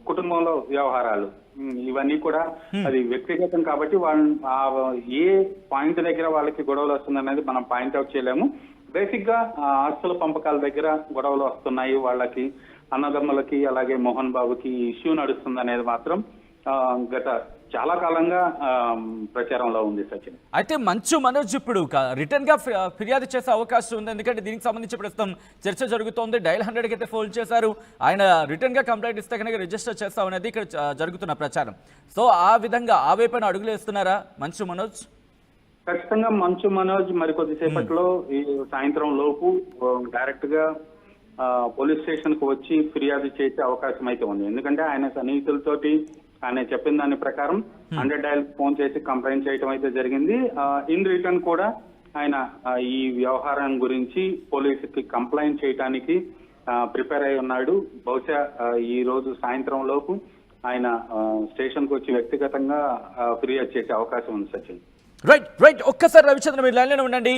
కుటుంబంలో వ్యవహారాలు ఇవన్నీ కూడా అది వ్యక్తిగతం కాబట్టి వాళ్ళు ఏ పాయింట్ దగ్గర వాళ్ళకి గొడవలు వస్తుందనేది మనం పాయింట్అవుట్ చేయలేము. బేసిక్ గా ఆస్తుల పంపకాల దగ్గర గొడవలు వస్తున్నాయి వాళ్ళకి, అన్నదమ్ములకి అలాగే మోహన్ బాబుకి ఇష్యూ నడుస్తుంది అనేది మాత్రం గత చాలా కాలంగా ప్రచారంలో ఉంది సచిన్. అయితే మంచు మనోజ్ ఇప్పుడు రిటర్న్ గా ఫిర్యాదు చేసే అవకాశం ఉంది, ఎందుకంటే దీనికి సంబంధించి ప్రస్తుతం చర్చ జరుగుతోంది. డయల్ 100కి అయితే ఫోన్ చేశారు, ఆయన రిటర్న్ గా కంప్లైంట్ ఇస్తే కనుక రిజిస్టర్ చేస్తామనేది ఇక్కడ జరుగుతున్న ప్రచారం. సో ఆ విధంగా ఆ వైపున అడుగులు వేస్తున్నారా మంచు మనోజ్? ఖచ్చితంగా మంచు మనోజ్ మరి కొద్దిసేపట్లో ఈ సాయంత్రం లోపు డైరెక్ట్ గా పోలీస్ స్టేషన్ కు వచ్చి ఫిర్యాదు చేసే అవకాశం అయితే ఉంది. ఎందుకంటే ఆయన సన్నిహితులతోటి ఆయన చెప్పిన దాని ప్రకారం 100 డయల్ ఫోన్ చేసి కంప్లైంట్ చేయడం అయితే జరిగింది. ఇన్ రిటర్న్ కూడా ఆయన ఈ వ్యవహారం గురించి పోలీసుకి కంప్లైంట్ చేయడానికి ప్రిపేర్ అయి ఉన్నాడు. బహుశా ఈ రోజు సాయంత్రం లోపు ఆయన స్టేషన్ కు వచ్చి వ్యక్తిగతంగా ఫిర్యాదు చేసే అవకాశం ఉంది సచిన్. రైట్ ఒక్కసారి రవిచంద్ర మీరు లైన్లోనే ఉండండి.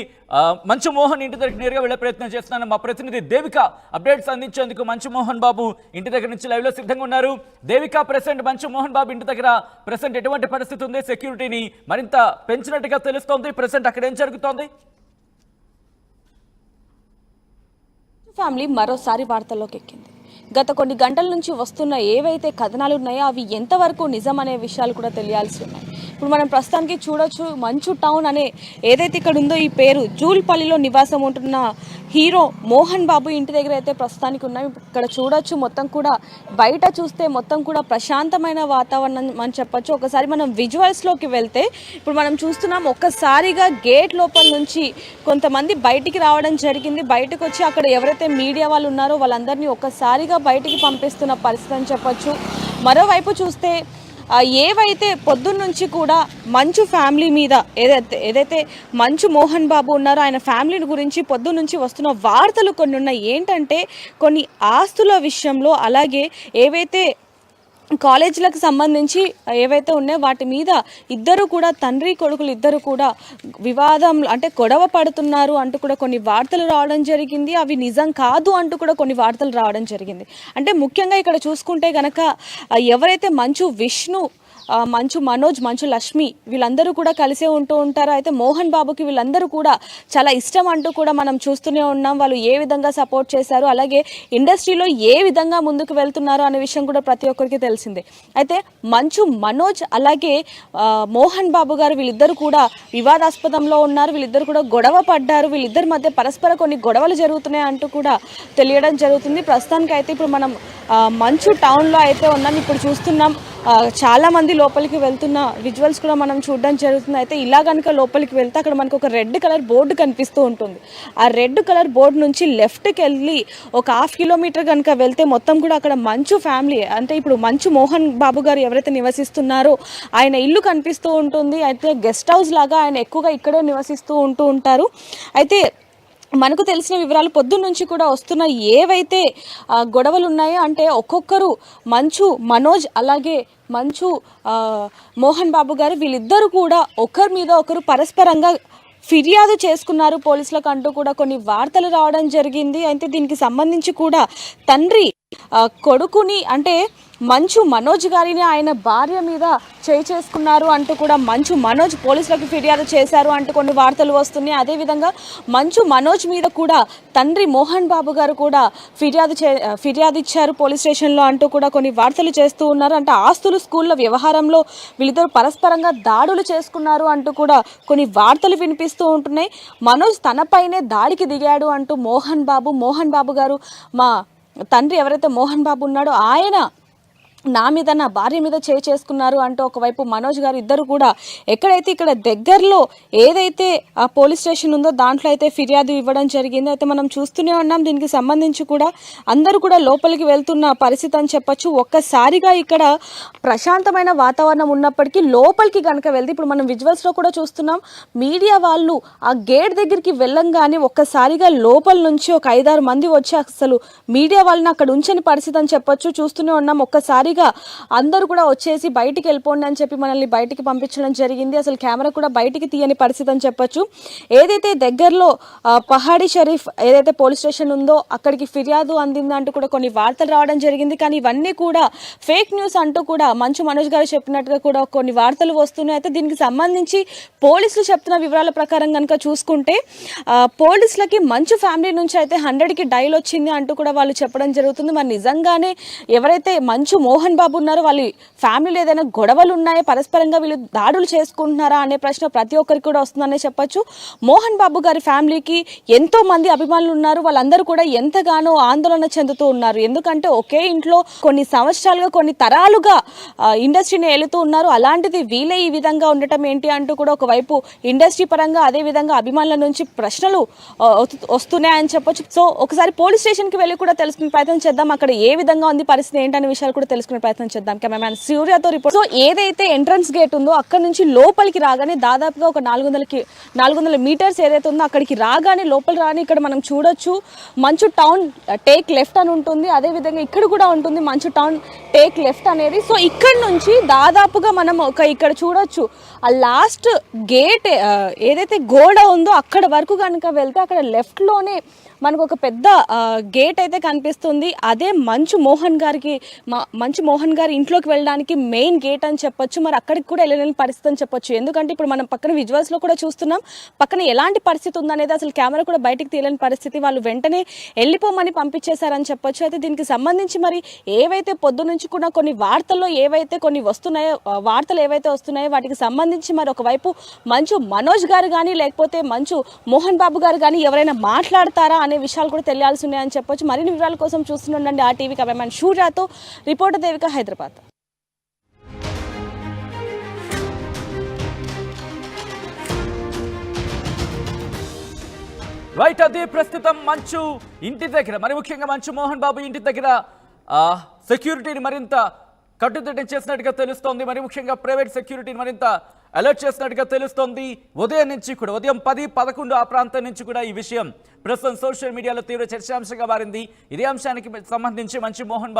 మంచు మోహన్ ఇంటి దగ్గర నేరుగా వెళ్లే ప్రయత్నం చేస్తున్నాను. మా ప్రతినిధి దేవిక అప్డేట్స్ అందించేందుకు మంచు మోహన్ బాబు ఇంటి దగ్గర నుంచి లైవ్ లో సిద్ధంగా ఉన్నారు. దేవిక, ప్రెసెంట్ మంచు మోహన్ బాబు ఇంటి దగ్గర ప్రెసెంట్ ఎటువంటి పరిస్థితి ఉంది? సెక్యూరిటీని మరింత పెంచినట్టుగా తెలుస్తోంది. ప్రెసెంట్ అక్కడ ఏం జరుగుతోంది? ఫ్యామిలీ మరోసారి వార్తల్లోకి ఎక్కింది. గత కొన్ని గంటల నుంచి వస్తున్న ఏవైతే కథనాలు ఉన్నాయో అవి ఎంతవరకు నిజం అనే విషయాలు కూడా తెలియాల్సి ఉన్నాయి. ఇప్పుడు మనం ప్రస్తుతానికి చూడొచ్చు, మంచు టౌన్ అనే ఏదైతే ఇక్కడ ఉందో ఈ పేరు జూల్పల్లిలో నివాసం ఉంటున్న హీరో మోహన్ బాబు ఇంటి దగ్గర అయితే ప్రస్తుతానికి ఉన్నాయి. ఇక్కడ చూడొచ్చు, మొత్తం కూడా బయట చూస్తే మొత్తం కూడా ప్రశాంతమైన వాతావరణం అని చెప్పొచ్చు. ఒకసారి మనం విజువల్స్లోకి వెళ్తే ఇప్పుడు మనం చూస్తున్నాం, ఒక్కసారిగా గేట్ లోపల నుంచి కొంతమంది బయటికి రావడం జరిగింది. బయటకు వచ్చి అక్కడ ఎవరైతే మీడియా వాళ్ళు ఉన్నారో వాళ్ళందరినీ ఒక్కసారిగా బయటికి పంపిస్తున్న పరిస్థితి అని చెప్పొచ్చు. మరోవైపు చూస్తే ఏవైతే పొద్దున్నుంచి కూడా మంచు ఫ్యామిలీ మీద ఏదైతే మంచు మోహన్ బాబు ఉన్నారో ఆయన ఫ్యామిలీ గురించి పొద్దున్నుంచి వస్తున్న వార్తలు కొన్ని ఉన్నాయి. ఏంటంటే కొన్ని ఆస్తుల విషయంలో, అలాగే ఏవైతే కాలేజీలకు సంబంధించి ఏవైతే ఉన్నాయో వాటి మీద ఇద్దరు కూడా తండ్రి కొడుకులు ఇద్దరు కూడా వివాదం అంటే గొడవ పడుతున్నారు అంటూ కూడా కొన్ని వార్తలు రావడం జరిగింది. అవి నిజం కాదు అంటూ కూడా కొన్ని వార్తలు రావడం జరిగింది. అంటే ముఖ్యంగా ఇక్కడ చూసుకుంటే గనక ఎవరైతే మంచు విష్ణు, మంచు మనోజ్, మంచు లక్ష్మి వీళ్ళందరూ కూడా కలిసే ఉంటూ ఉంటారు. అయితే మోహన్ బాబుకి వీళ్ళందరూ కూడా చాలా ఇష్టం అంటూ కూడా మనం చూస్తూనే ఉన్నాం. వాళ్ళు ఏ విధంగా సపోర్ట్ చేశారు, అలాగే ఇండస్ట్రీలో ఏ విధంగా ముందుకు వెళ్తున్నారు అనే విషయం కూడా ప్రతి ఒక్కరికి తెలిసిందే. అయితే మంచు మనోజ్ అలాగే మోహన్ బాబు గారు వీళ్ళిద్దరు కూడా వివాదాస్పదంలో ఉన్నారు. వీళ్ళిద్దరు కూడా గొడవ పడ్డారు. వీళ్ళిద్దరి మధ్య పరస్పర కొన్ని గొడవలు జరుగుతున్నాయి అంటూ కూడా తెలియడం జరుగుతుంది. ప్రస్తుతానికి అయితే ఇప్పుడు మనం మంచు టౌన్లో అయితే ఉన్నాం. ఇప్పుడు చూస్తున్నాం చాలా మంది లోపలికి వెళ్తున్న విజువల్స్ కూడా మనం చూడడం జరుగుతుంది. అయితే ఇలా కనుక లోపలికి వెళ్తే అక్కడ మనకు ఒక రెడ్ కలర్ బోర్డు కనిపిస్తూ ఉంటుంది. ఆ రెడ్ కలర్ బోర్డు నుంచి లెఫ్ట్కి వెళ్ళి ఒక 1/2 కిలోమీటర్ కనుక వెళ్తే మొత్తం కూడా అక్కడ మంచు ఫ్యామిలీ అంటే ఇప్పుడు మంచు మోహన్ బాబు గారు ఎవరైతే నివసిస్తున్నారో ఆయన ఇల్లు కనిపిస్తూ ఉంటుంది. అయితే గెస్ట్ హౌస్ లాగా ఆయన ఎక్కువగా ఇక్కడే నివసిస్తూ ఉంటారు. అయితే మనకు తెలిసిన వివరాలు పొద్దున్నుంచి కూడా వస్తున్న ఏవైతే గొడవలు ఉన్నాయో అంటే ఒక్కొక్కరు మంచు మనోజ్ అలాగే మంచు మోహన్ బాబు గారు వీళ్ళిద్దరూ కూడా ఒకరి మీద ఒకరు పరస్పరంగా ఫిర్యాదు చేసుకున్నారు పోలీసులకు అంటూ కూడా కొన్ని వార్తలు రావడం జరిగింది. అయితే దీనికి సంబంధించి కూడా తండ్రి కొడుకుని అంటే మంచు మనోజ్ గారిని ఆయన భార్య మీద చేసుకున్నారు అంటూ కూడా మంచు మనోజ్ పోలీసులకు ఫిర్యాదు చేశారు అంటూ కొన్ని వార్తలు వస్తున్నాయి. అదేవిధంగా మంచు మనోజ్ మీద కూడా తండ్రి మోహన్ బాబు గారు కూడా ఫిర్యాదు ఇచ్చారు పోలీస్ స్టేషన్లో అంటూ కూడా కొన్ని వార్తలు చేస్తూ ఉన్నారు. అంటే ఆస్తులు, స్కూల్లో వ్యవహారంలో వీళ్ళిద్దరు పరస్పరంగా దాడులు చేసుకున్నారు అంటూ కూడా కొన్ని వార్తలు వినిపిస్తూ ఉంటున్నాయి. మనోజ్ తనపైనే దాడికి దిగాడు అంటూ మోహన్ బాబు గారు మా తండ్రి ఎవరైతే మోహన్ బాబు ఉన్నాడో ఆయన నా మీద నా భార్య మీద చేసుకున్నారు అంటూ ఒకవైపు మనోజ్ గారు ఇద్దరు కూడా ఎక్కడైతే ఇక్కడ దగ్గరలో ఏదైతే ఆ పోలీస్ స్టేషన్ ఉందో దాంట్లో అయితే ఫిర్యాదు ఇవ్వడం జరిగింది. అయితే మనం చూస్తూనే ఉన్నాం. దీనికి సంబంధించి కూడా అందరూ కూడా లోపలికి వెళ్తున్న పరిస్థితి అని చెప్పొచ్చు. ఒక్కసారిగా ఇక్కడ ప్రశాంతమైన వాతావరణం ఉన్నప్పటికీ లోపలికి కనుక వెళ్తే ఇప్పుడు మనం విజువల్స్లో కూడా చూస్తున్నాం, మీడియా వాళ్ళు ఆ గేట్ దగ్గరికి వెళ్ళంగానే ఒక్కసారిగా లోపల నుంచి ఒక 5-6 మంది వచ్చి అసలు మీడియా వాళ్ళని అక్కడ ఉంచని పరిస్థితి అని చెప్పొచ్చు. చూస్తూనే ఉన్నాం. ఒక్కసారి ఒక్కసారిగా అందరూ కూడా వచ్చేసి బయటికి వెళ్ళిపోండి అని చెప్పి మనల్ని బయటికి పంపించడం జరిగింది. అసలు కెమెరా కూడా బయటికి తీయని పరిస్థితి అని చెప్పొచ్చు. ఏదైతే దగ్గరలో పహాడీ షరీఫ్ ఏదైతే పోలీస్ స్టేషన్ ఉందో అక్కడికి ఫిర్యాదు అందిందంటూ కూడా కొన్ని వార్తలు రావడం జరిగింది. కానీ ఇవన్నీ కూడా ఫేక్ న్యూస్ అంటూ కూడా మంచు మనోజ్ గారు చెప్పినట్టుగా కూడా కొన్ని వార్తలు వస్తున్నాయి. అయితే దీనికి సంబంధించి పోలీసులు చెప్తున్న వివరాల ప్రకారం కనుక చూసుకుంటే పోలీసులకి మంచు ఫ్యామిలీ నుంచి అయితే 100కి డైల్ వచ్చింది అంటూ కూడా వాళ్ళు చెప్పడం జరుగుతుంది. మరి నిజంగానే ఎవరైతే మంచు మోహన్ బాబు ఉన్నారో వాళ్ళ ఫ్యామిలీలో ఏదైనా గొడవలు ఉన్నాయా, పరస్పరంగా వీళ్ళు దాడులు చేసుకుంటున్నారా అనే ప్రశ్న ప్రతి ఒక్కరికి కూడా వస్తుందనే చెప్పొచ్చు. మోహన్ బాబు గారి ఫ్యామిలీకి ఎంతో మంది అభిమానులు ఉన్నారు. వాళ్ళందరూ కూడా ఎంతగానో ఆందోళన చెందుతూ ఉన్నారు. ఎందుకంటే ఒకే ఇంట్లో కొన్ని సంవత్సరాలుగా కొన్ని తరాలుగా ఇండస్ట్రీని ఏలుతూ ఉన్నారు. అలాంటిది వీళ్ళే ఈ విధంగా ఉండటం ఏంటి అంటూ కూడా ఒకవైపు ఇండస్ట్రీ పరంగా అదే విధంగా అభిమానుల నుంచి ప్రశ్నలు వస్తున్నాయని చెప్పొచ్చు. సో ఒకసారి పోలీస్ స్టేషన్కి వెళ్ళి కూడా తెలుసుకునే ప్రయత్నం చేద్దాం. అక్కడ ఏ విధంగా ఉంది పరిస్థితి ఏంటనే విషయాలు కూడా తెలుసుకునే ప్రయత్నం చేద్దాం. కెమెరామ్యాన్ సూర్యతో రిపోర్ట్. సో ఏదైతే ఎంట్రన్స్ గేట్ ఉందో అక్కడ నుంచి లోపలికి రాగానే దాదాపుగా ఒక 400 మీటర్స్ ఏదైతే ఉందో అక్కడికి రాగానే లోపల రాని ఇక్కడ మనం చూడొచ్చు మంచు టౌన్ టేక్ లెఫ్ట్ అని ఉంటుంది. అదేవిధంగా ఇక్కడ కూడా ఉంటుంది మంచు టౌన్ టేక్ లెఫ్ట్ అనేది. సో ఇక్కడ నుంచి దాదాపుగా మనం ఇక్కడ చూడొచ్చు ఆ లాస్ట్ గేట్ ఏదైతే గోడ ఉందో అక్కడ వరకు కనుక వెళ్తే అక్కడ లెఫ్ట్లోనే మనకు ఒక పెద్ద గేట్ అయితే కనిపిస్తుంది. అదే మంచు మోహన్ గారి ఇంట్లోకి వెళ్ళడానికి మెయిన్ గేట్ అని చెప్పొచ్చు. మరి అక్కడికి కూడా వెళ్ళలేని పరిస్థితి అని చెప్పొచ్చు. ఎందుకంటే ఇప్పుడు మనం పక్కన విజువల్స్లో కూడా చూస్తున్నాం పక్కన ఎలాంటి పరిస్థితి ఉందనేది అసలు కెమెరా కూడా బయటికి తీయలేని పరిస్థితి. వాళ్ళు వెంటనే వెళ్ళిపోమని పంపించేశారని చెప్పొచ్చు. అయితే దీనికి సంబంధించి మరి ఏవైతే పొద్దు నుంచి కూడా కొన్ని వార్తల్లో ఏవైతే కొన్ని వస్తున్నాయో వార్తలు ఏవైతే వస్తున్నాయో వాటికి సంబంధించి మరి ఒకవైపు మంచు మనోజ్ గారు కానీ లేకపోతే మంచు మోహన్ బాబు గారు కానీ ఎవరైనా మాట్లాడతారా అనే విషయాలు కూడా తెలియాల్సి ఉన్నాయని చెప్పొచ్చు. మరిన్ని వివరాల కోసం చూస్తుండండి RTV కెమెరామెన్ షూరాతో. రిపోర్టర్ దేవిక, హైదరాబాద్. రైట్, అది ప్రస్తుతం మంచు ఇంటి దగ్గర మరి ముఖ్యంగా మంచు మోహన్ బాబు ఇంటి దగ్గర సెక్యూరిటీని మరింత కట్టుదిట్టం చేసినట్టుగా తెలుస్తోంది. మరి ముఖ్యంగా ప్రైవేట్ సెక్యూరిటీని మరింత అలర్ట్ చేసినట్టుగా తెలుస్తోంది. ఉదయం నుంచి కూడా ఉదయం 10-11 ఆ ప్రాంతం నుంచి కూడా ఈ విషయం ప్రస్తుతం సోషల్ మీడియాలో తీవ్ర చర్చాంశంగా మారింది. ఇదే అంశానికి సంబంధించి మంచు మోహన్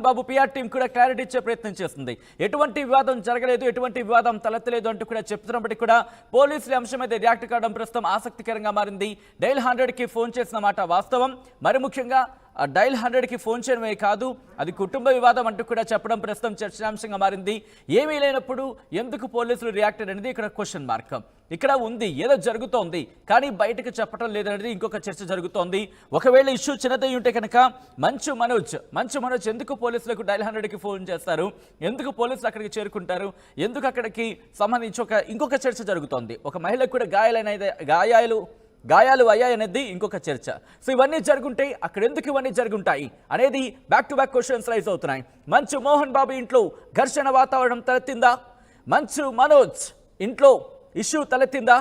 బాబు పిఆర్ టీం కూడా క్లారిటీ ఇచ్చే ప్రయత్నం చేస్తుంది. ఎటువంటి వివాదం జరగలేదు, ఎటువంటి వివాదం తలెత్తలేదు అంటూ కూడా చెప్తున్నప్పటికీ కూడా పోలీసుల అంశం మీద రియాక్ట్ కావడం ప్రస్తుతం ఆసక్తికరంగా మారింది. డైల్ 100కి ఫోన్ చేసిన మాట వాస్తవం. మరి ముఖ్యంగా డైల్ 100కి ఫోన్ చేయడమే కాదు అది కుటుంబ వివాదం అంటూ కూడా చెప్పడం ప్రస్తుతం చర్చాంశంగా మారింది. ఏమీ లేనప్పుడు ఎందుకు పోలీసులు రియాక్ట్ అనేది ఇక్కడ క్వశ్చన్ మార్క్. ఇక్కడ ఉంది, ఏదో జరుగుతోంది కానీ బయటకు చెప్పడం లేదనేది ఇంకొక చర్చ జరుగుతోంది. ఒకవేళ ఇష్యూ చిన్నదై ఉంటే కనుక మంచు మనోజ్ ఎందుకు పోలీసులకు డైల్ 100కి ఫోన్ చేస్తారు, ఎందుకు పోలీసులు అక్కడికి చేరుకుంటారు, ఎందుకు అక్కడికి సంబంధించి ఇంకొక చర్చ జరుగుతోంది. ఒక మహిళకు కూడా గాయాలు అయ్యాయనేది ఇంకొక చర్చ. సో ఇవన్నీ జరుగుంటే అక్కడ ఎందుకు ఇవన్నీ జరుగుంటాయి అనేది back to back questions rise అవుతున్నాయి. మంచు మోహన్ బాబు ఇంట్లో ఘర్షణ వాతావరణం తలెత్తిందా? మంచు మనోజ్ ఇంట్లో ఇష్యూ తలెత్తిందా?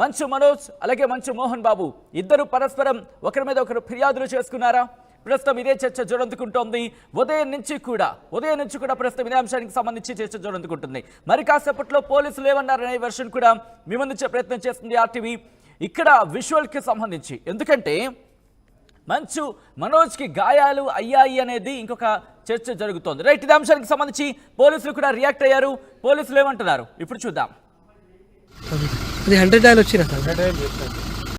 మంచు మనోజ్ అలాగే మంచు మోహన్ బాబు ఇద్దరు పరస్పరం ఒకరి మీద ఒకరు ఫిర్యాదులు చేసుకున్నారా? ప్రస్తుతం ఇదే చర్చ జోరందుకుంటోంది. ఉదయం నుంచి కూడా ప్రస్తుతం ఇదే అంశానికి సంబంధించి చర్చ జోరందుకుంటుంది. మరి కాసేపట్లో పోలీసులు ఏమన్నారనే వెర్షన్ కూడా మీ ముందుంచే ప్రయత్నం చేస్తుంది RTV. ఇక్కడ విజువల్కి సంబంధించి ఎందుకంటే మంచు మనోజ్కి గాయాలు అయ్యాయి అనేది ఇంకొక చర్చ జరుగుతోంది. రైట్, ఇదే అంశానికి సంబంధించి పోలీసులు కూడా రియాక్ట్ అయ్యారు. పోలీసులు ఏమంటున్నారు ఇప్పుడు చూద్దాం. అది 100 డైల్ వచ్చిన